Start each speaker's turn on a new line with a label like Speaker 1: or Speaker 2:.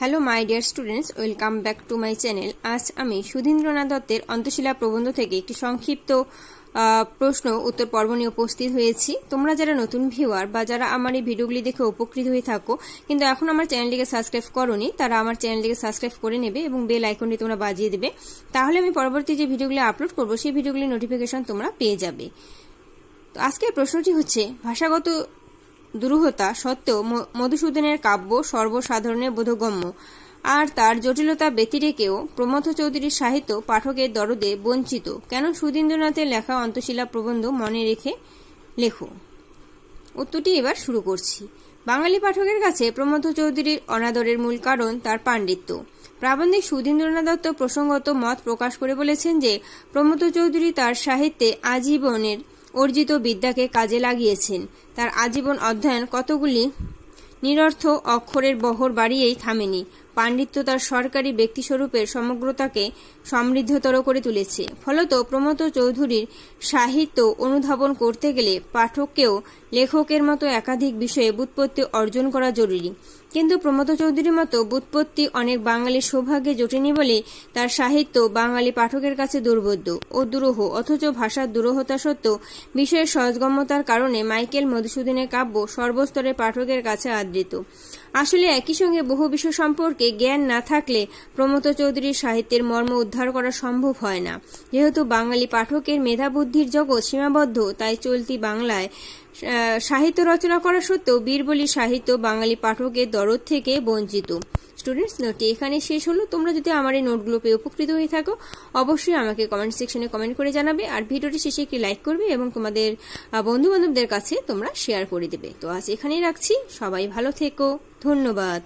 Speaker 1: Hello my dear students, welcome back to my channel. আজ আমি সুধীন্দ্রনাথ দত্তের অন্তশীলা প্রবন্ধ থেকে একটি সংক্ষিপ্ত প্রশ্ন উত্তর পর্ব নিয়ে উপস্থিত হয়েছি। তোমরা যারা নতুন ভিউয়ার বা যারা আমার এই ভিডিওগুলি দেখে উপকৃত হয়ে থাকো কিন্তু এখন আমার চ্যানেলটিকে সাবস্ক্রাইব করোনি, তারা আমার চ্যানেলটিকে সাবস্ক্রাইব করে নেবে এবং বেল আইকনটি তোমরা বাজিয়ে দেবে। তাহলে আমি পরবর্তী যে ভিডিওগুলি আপলোড করবো সেই ভিডিওগুলির নোটিফিকেশন তোমরা পেয়ে যাবে। তো আজকের প্রশ্নটি হচ্ছে, ভাষাগত দুরূহতা সত্ত্বেও মধুসূদনের কাব্য সর্বসাধারণের বোধগম্য, আর তার জটিলতা ব্যতিরেকেও প্রমথ চৌধুরীর সাহিত্য পাঠকের দরদে বঞ্চিত। কেন সুধীন্দ্রনাথের লেখা অন্তশীলা প্রবন্ধ মনে রেখে লেখো। উত্তরটি এবার শুরু করছি। বাঙালি পাঠকের কাছে প্রমথ চৌধুরীর অনাদরের মূল কারণ তার পাণ্ডিত্য। প্রাবন্ধিক সুধীন্দ্রনাথ দত্ত প্রসঙ্গত মত প্রকাশ করে বলেছেন যে, প্রমথ চৌধুরী তার সাহিত্যে আজীবনের অর্জিত বিদ্যাকে কাজে লাগিয়েছেন। তার আজীবন অধ্যয়ন কতগুলি নিরর্থ অক্ষরের বহর বাড়িয়েই থামেনি। পাণ্ডিত্য তার সরকারি ব্যক্তিস্বরূপের সমগ্রতাকে সমৃদ্ধতর করে তুলেছে। ফলত প্রমথ চৌধুরীর সাহিত্য অনুধাবন করতে গেলে পাঠককেও লেখকের মতো একাধিক বিষয়ে ব্যুৎপত্তি অর্জন করা জরুরি। কিন্তু প্রমথ চৌধুরীর মতো ব্যুৎপত্তি অনেক বাঙালির সৌভাগ্যে জোটেনি বলে তার সাহিত্য বাঙালি পাঠকের কাছে দুর্বোধ্য ও দুরূহ। অথচ ভাষার দুরূহতা সত্ত্বেও বিষয়ের সহজগম্যতার কারণে মাইকেল মধুসূদনের কাব্য সর্বস্তরের পাঠকের কাছে আদৃত। আসলে একই সঙ্গে বহু বিষয় সম্পর্কে জ্ঞান না থাকলে প্রমথ চৌধুরীর সাহিত্যের মর্ম উদ্ধার করা সম্ভব হয় না। যেহেতু বাঙালি পাঠকের মেধাবুদ্ধির জগৎ সীমাবদ্ধ, তাই চলতি বাংলায় সাহিত্য রচনা করা সত্ত্বেও বীরবলী সাহিত্য বাঙালি পাঠকের দরদ থেকে বঞ্চিত। স্টুডেন্টস, নোটটি এখানে শেষ হলো। তোমরা যদি আমার এই নোটগুলো পেয়ে উপকৃত হয়ে থাকো অবশ্যই আমাকে কমেন্ট সেকশনে কমেন্ট করে জানাবে, আর ভিডিওটি শেষে একটি লাইক করবে এবং তোমাদের বন্ধু বান্ধবদের কাছে তোমরা শেয়ার করে দেবে। তো আজ এখানেই রাখছি। সবাই ভালো থেকো। ধন্যবাদ।